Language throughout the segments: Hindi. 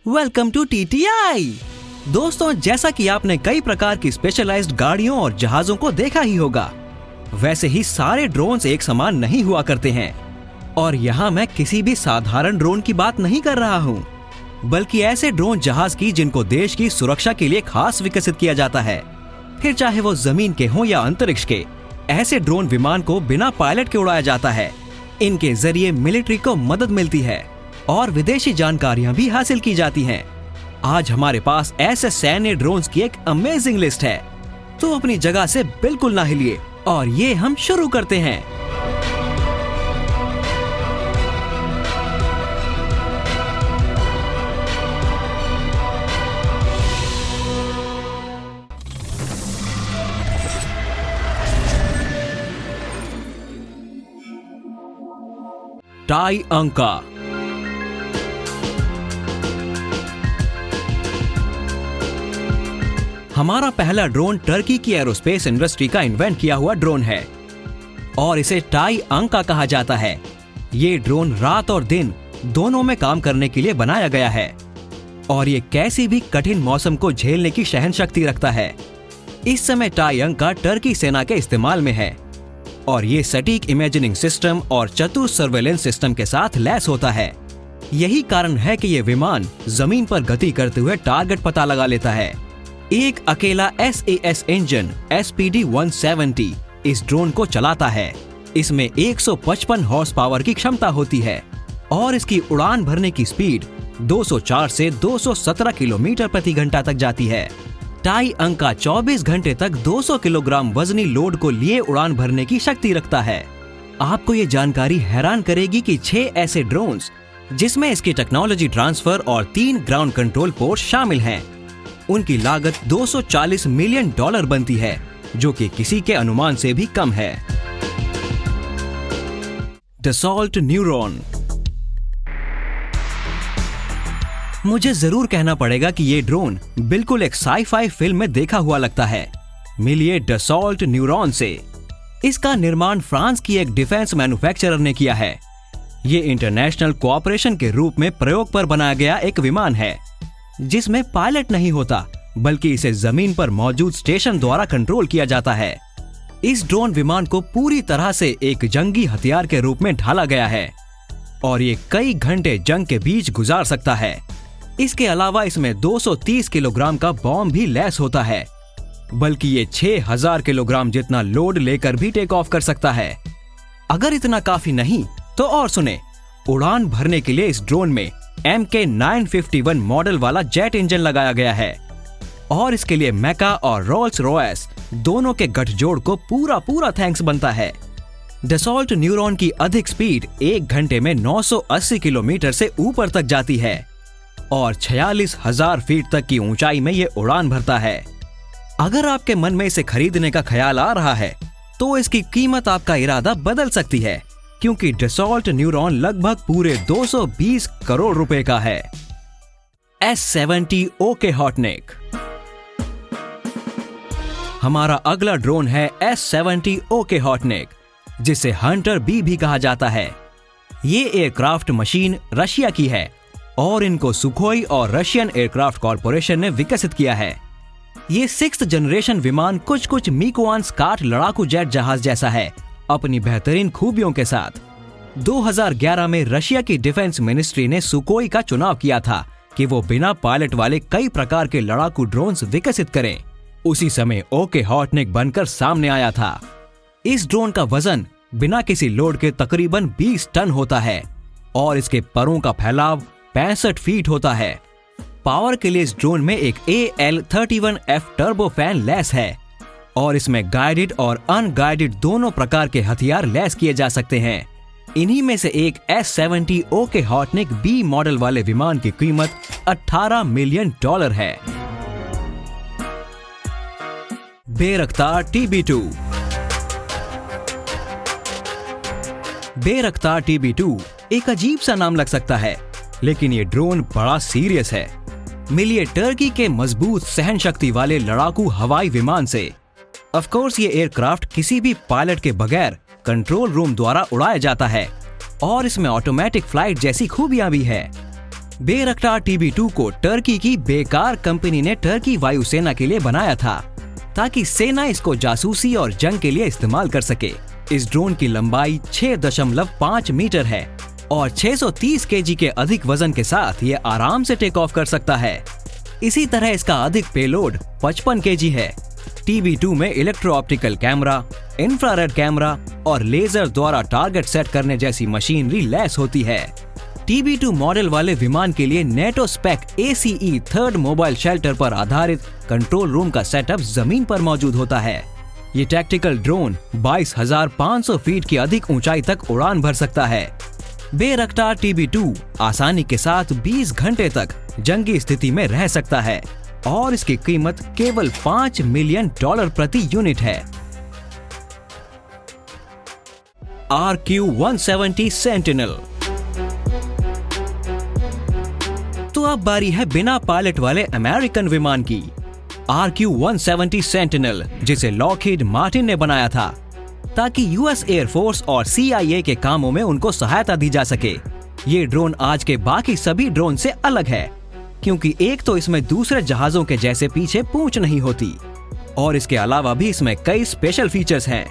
Welcome to TTI। दोस्तों, जैसा कि आपने कई प्रकार की स्पेशलाइज्ड गाड़ियों और जहाजों को देखा ही होगा, वैसे ही सारे ड्रोन्स एक समान नहीं हुआ करते हैं। और यहाँ मैं किसी भी साधारण ड्रोन की बात नहीं कर रहा हूँ, बल्कि ऐसे ड्रोन जहाज की जिनको देश की सुरक्षा के लिए खास विकसित किया जाता है। फिर चाहे वो जमीन के हों या अंतरिक्ष के, ऐसे ड्रोन विमान को बिना पायलट के उड़ाया जाता है। इनके जरिए मिलिट्री को मदद मिलती है और विदेशी जानकारियां भी हासिल की जाती हैं। आज हमारे पास ऐसे सैन्य ड्रोन्स की एक अमेजिंग लिस्ट है, तो अपनी जगह से बिल्कुल ना हिलिए और ये हम शुरू करते हैं। टाइअंका। हमारा पहला ड्रोन टर्की की एरोस्पेस इंडस्ट्री का इन्वेंट किया हुआ ड्रोन है और इसे टाइअंका कहा जाता है। ये ड्रोन रात और दिन दोनों में काम करने के लिए बनाया गया है और ये कैसी भी कठिन मौसम को झेलने की सहनशक्ति रखता है। इस समय टाइअंका टर्की सेना के इस्तेमाल में है और ये सटीक इमेजिनिंग सिस्टम और चतुर सर्वेलेंस सिस्टम के साथ लैस होता है। यही कारण है कि ये विमान जमीन पर गति करते हुए टारगेट पता लगा लेता है। एक अकेला SAS इंजन SPD-170 इस ड्रोन को चलाता है। इसमें 155 हॉर्स पावर की क्षमता होती है और इसकी उड़ान भरने की स्पीड 204 से 217 किलोमीटर प्रति घंटा तक जाती है। टाइअंका 24 घंटे तक 200 किलोग्राम वजनी लोड को लिए उड़ान भरने की शक्ति रखता है। आपको ये जानकारी हैरान करेगी कि 6 ऐसे ड्रोन्स जिसमें इसकी टेक्नोलॉजी ट्रांसफर और 3 ग्राउंड कंट्रोल पोस्ट शामिल हैं, उनकी लागत $240 मिलियन बनती है, जो कि किसी के अनुमान से भी कम है। Dassault neuron. मुझे जरूर कहना पड़ेगा कि ये ड्रोन बिल्कुल एक साई-फाई फिल्म में देखा हुआ लगता है। मिलिए डसॉल्ट न्यूरॉन से। इसका निर्माण फ्रांस की एक डिफेंस मैन्युफैक्चरर ने किया है। ये इंटरनेशनल कोऑपरेशन के रूप में प्रयोग पर बनाया गया एक विमान है, जिसमें पायलट नहीं होता, बल्कि इसे जमीन पर मौजूद स्टेशन द्वारा कंट्रोल किया जाता है। इस ड्रोन विमान को पूरी तरह से एक जंगी हथियार के रूप में ढाला गया है और ये कई घंटे जंग के बीच गुजार सकता है। इसके अलावा इसमें 230 किलोग्राम का बॉम्ब भी लैस होता है, बल्कि ये 6000 किलोग्राम जितना लोड लेकर भी टेक ऑफ कर सकता है। अगर इतना काफी नहीं तो और सुने, उड़ान भरने के लिए इस ड्रोन में MK951 मॉडल वाला जेट इंजन लगाया गया है और इसके लिए मैका और रोल्स रॉयस दोनों के गठजोड़ को पूरा थैंक्स बनता है। डसॉल्ट न्यूरॉन की अधिक स्पीड 1 घंटे में 980 किलोमीटर से ऊपर तक जाती है और 46,000 फीट तक की ऊंचाई में ये उड़ान भरता है। अगर आपके मन में इसे खरीदने का ख्याल आ रहा है, तो इसकी कीमत आपका इरादा बदल सकती है, क्योंकि डसॉल्ट न्यूरॉन लगभग पूरे 220 करोड़ रुपए का है। S70 okay हॉटनेक। हमारा अगला ड्रोन है S70 ओके हॉटनेक, जिसे हंटर बी भी कहा जाता है। ये एयरक्राफ्ट मशीन रशिया की है और इनको सुखोई और रशियन एयरक्राफ्ट कॉर्पोरेशन ने विकसित किया है। ये 6th जनरेशन विमान कुछ मिकोआन स्काट लड़ाकू जेट जहाज जैसा है, अपनी बेहतरीन खूबियों के साथ। 2011 में रशिया की डिफेंस मिनिस्ट्री ने सुकोई का चुनाव किया था कि वो बिना पायलट वाले कई प्रकार के लड़ाकू ड्रोन्स विकसित करें। उसी समय ओके हॉटनेक बनकर सामने आया था। इस ड्रोन का वजन बिना किसी लोड के तकरीबन 20 टन होता है और इसके परों का फैलाव 65 फीट होता है। पावर के लिए इस ड्रोन में एक AL-31F टर्बो फैन लैस है और इसमें गाइडेड और अनगाइडेड दोनों प्रकार के हथियार लैस किए जा सकते हैं। इन्हीं में से एक S70 ओके हॉटनेक B मॉडल वाले विमान की कीमत $18 मिलियन है। बेरख्तार TB2। बेरख्तार TB2 एक अजीब सा नाम लग सकता है, लेकिन ये ड्रोन बड़ा सीरियस है। मिलिए टर्की के मजबूत सहन शक्ति वाले लड़ाकू हवाई विमान से। ऑफ कोर्स ये एयरक्राफ्ट किसी भी पायलट के बगैर कंट्रोल रूम द्वारा उड़ाया जाता है और इसमें ऑटोमेटिक फ्लाइट जैसी खूबियां भी है। बेरख्तार TB2 को टर्की की बेकार कंपनी ने टर्की वायुसेना के लिए बनाया था ताकि सेना इसको जासूसी और जंग के लिए इस्तेमाल कर सके। इस ड्रोन की लंबाई 6.5 मीटर है और 630 केजी के अधिक वजन के साथ ये आराम से टेक ऑफ कर सकता है। इसी तरह इसका अधिक पेलोड 55 केजी है। TB2 में electro optical camera, infrared camera और लेजर द्वारा टारगेट सेट करने जैसी मशीनरी लैस होती है। TB2 मॉडल वाले विमान के लिए NATO spec ACE 3rd mobile shelter पर आधारित कंट्रोल रूम का सेटअप जमीन पर मौजूद होता है। ये टैक्टिकल ड्रोन 22,500 फीट की अधिक ऊंचाई तक उड़ान भर सकता है। बेरख्तार TB2 आसानी के साथ 20 घंटे तक जंगी स्थिति में रह सकता है और इसकी कीमत केवल $5 मिलियन प्रति यूनिट है। RQ-170 sentinel. तो अब बारी है बिना पायलट वाले अमेरिकन विमान की। RQ-170 सेंटिनल, जिसे लॉकहीड मार्टिन ने बनाया था ताकि US एयरफोर्स और CIA के कामों में उनको सहायता दी जा सके। ये ड्रोन आज के बाकी सभी ड्रोन से अलग है क्योंकि एक तो इसमें दूसरे जहाजों के जैसे पीछे पूंछ नहीं होती और इसके अलावा भी इसमें कई स्पेशल फीचर्स हैं।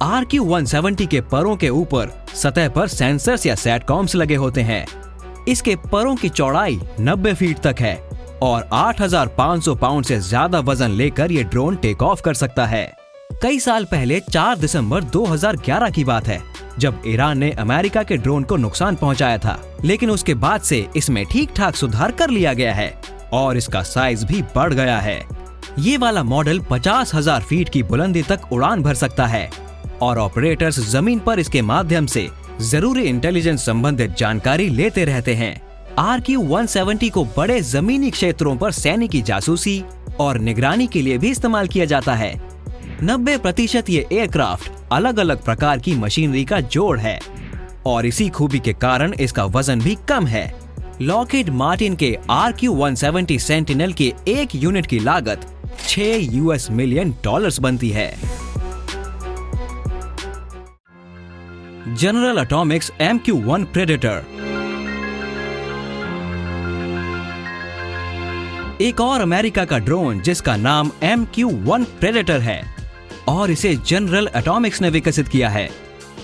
RQ-170 के परों के ऊपर सतह पर सेंसर्स या सैटकॉम्स लगे होते हैं। इसके परों की चौड़ाई 90 फीट तक है और 8,500 पाउंड से ज्यादा वजन लेकर ये ड्रोन टेक ऑफ कर सकता है। कई साल पहले 4 दिसंबर 2011 की बात है जब ईरान ने अमेरिका के ड्रोन को नुकसान पहुंचाया था, लेकिन उसके बाद से इसमें ठीक ठाक सुधार कर लिया गया है और इसका साइज भी बढ़ गया है। ये वाला मॉडल 50,000 फीट की बुलंदी तक उड़ान भर सकता है और ऑपरेटर्स जमीन पर इसके माध्यम से जरूरी इंटेलिजेंस संबंधित जानकारी लेते रहते हैं। RQ-170 को बड़े जमीनी क्षेत्रों पर सैनिकी जासूसी और निगरानी के लिए भी इस्तेमाल किया जाता है। 90% ये एयरक्राफ्ट अलग अलग प्रकार की मशीनरी का जोड़ है और इसी खूबी के कारण इसका वजन भी कम है। लॉकहीड मार्टिन के RQ-170 सेंटिनल के एक यूनिट की लागत $6 मिलियन बनती है। General Atomics MQ-1 predator. एक और अमेरिका का ड्रोन जिसका नाम MQ-1 प्रेडेटर है और इसे जनरल एटॉमिक्स ने विकसित किया है।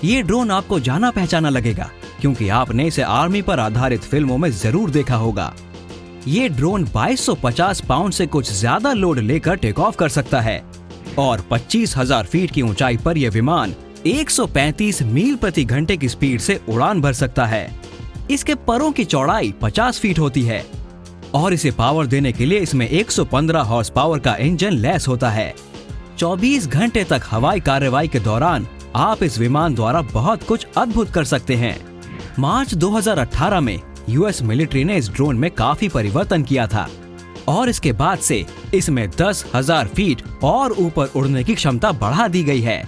ये ड्रोन आपको जाना पहचाना लगेगा क्योंकि आपने इसे आर्मी पर आधारित फिल्मों में जरूर देखा होगा। ये ड्रोन 2250 पाउंड से कुछ ज्यादा लोड लेकर टेक ऑफ कर सकता है और 25,000 फीट की ऊंचाई पर यह विमान 135 मील प्रति घंटे की स्पीड से उड़ान भर सकता है। इसके परों की चौड़ाई 50 फीट होती है और इसे पावर देने के लिए इसमें 115 हॉर्स पावर का इंजन लैस होता है। 24 घंटे तक हवाई कार्रवाई के दौरान आप इस विमान द्वारा बहुत कुछ अद्भुत कर सकते हैं। मार्च 2018 में US मिलिट्री ने इस ड्रोन में काफी परिवर्तन किया था और इसके बाद से इसमें 10,000 फीट और ऊपर उड़ने की क्षमता बढ़ा दी गई है।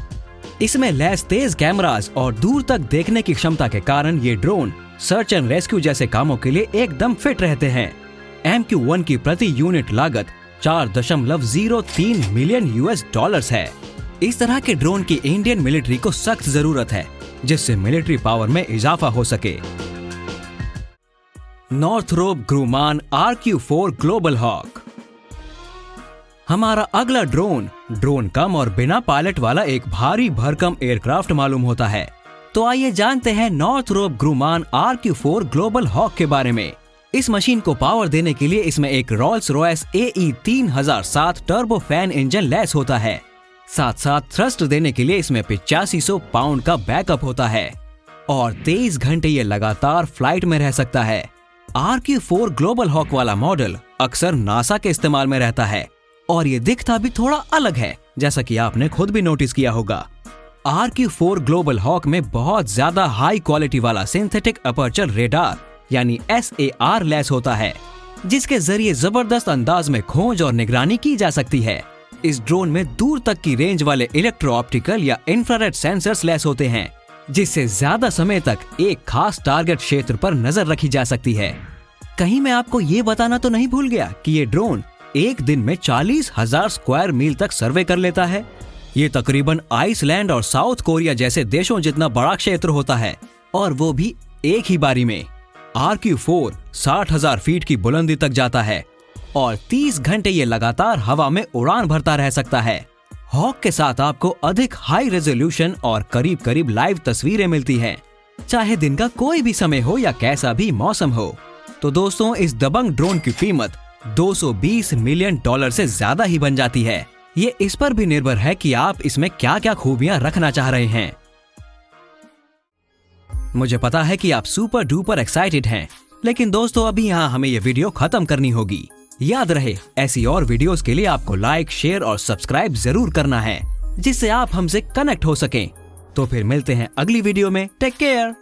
इसमें लैस तेज कैमरास और दूर तक देखने की क्षमता के कारण ये ड्रोन सर्च एंड रेस्क्यू जैसे कामों के लिए एकदम फिट रहते हैं। MQ-1 की प्रति यूनिट लागत $4.03 मिलियन है। इस तरह के ड्रोन की इंडियन मिलिट्री को सख्त जरूरत है जिससे मिलिट्री पावर में इजाफा हो सके। Northrop Grumman RQ-4 global hawk. हमारा अगला ड्रोन कम और बिना पायलट वाला एक भारी भरकम एयरक्राफ्ट मालूम होता है। तो आइए जानते हैं Northrop Grumman RQ-4 global hoc के बारे में। इस मशीन को पावर देने के लिए इसमें एक Rolls Royce AE 3007 turbo fan engine लैस होता है। साथ साथ थ्रस्ट देने के लिए इसमें 8500 पाउंड का बैकअप होता है और 23 घंटे ये लगातार फ्लाइट में रह सकता है। RQ-4 ग्लोबल हॉक वाला मॉडल अक्सर नासा के इस्तेमाल में रहता है और ये दिखता भी थोड़ा अलग है, जैसा कि आपने खुद भी नोटिस किया होगा। RQ-4 ग्लोबल हॉक में बहुत ज्यादा हाई क्वालिटी वाला सिंथेटिक अपर्चर रेडार यानी SAR लैस होता है, जिसके जरिए जबरदस्त अंदाज में खोज और निगरानी की जा सकती है। इस ड्रोन में दूर तक की रेंज वाले इलेक्ट्रो ऑप्टिकल या इंफ्रारेड सेंसर्स लैस होते हैं, जिससे ज्यादा समय तक एक खास टारगेट क्षेत्र पर नजर रखी जा सकती है। कहीं मैं आपको ये बताना तो नहीं भूल गया कि ये ड्रोन एक दिन में 40,000 स्क्वायर मील तक सर्वे कर लेता है। ये तकरीबन आइसलैंड और साउथ कोरिया जैसे देशों जितना बड़ा क्षेत्र होता है और वो भी एक ही बारी में। RQ-4 60,000 फीट की बुलंदी तक जाता है और 30 घंटे ये लगातार हवा में उड़ान भरता रह सकता है। हॉक के साथ आपको अधिक हाई रेजोल्यूशन और करीब करीब लाइव तस्वीरें मिलती हैं, चाहे दिन का कोई भी समय हो या कैसा भी मौसम हो। तो दोस्तों, इस दबंग ड्रोन की कीमत $220 मिलियन से ज्यादा ही बन जाती है। ये इस पर भी निर्भर है कि आप इसमें क्या क्या खूबियां रखना चाह रहे हैं। मुझे पता है कि आप सुपर डुपर एक्साइटेड हैं, लेकिन दोस्तों अभी यहाँ हमें ये वीडियो खत्म करनी होगी। याद रहे, ऐसी और वीडियोस के लिए आपको लाइक, शेयर और सब्सक्राइब जरूर करना है, जिससे आप हमसे कनेक्ट हो सकें। तो फिर मिलते हैं अगली वीडियो में। Take care.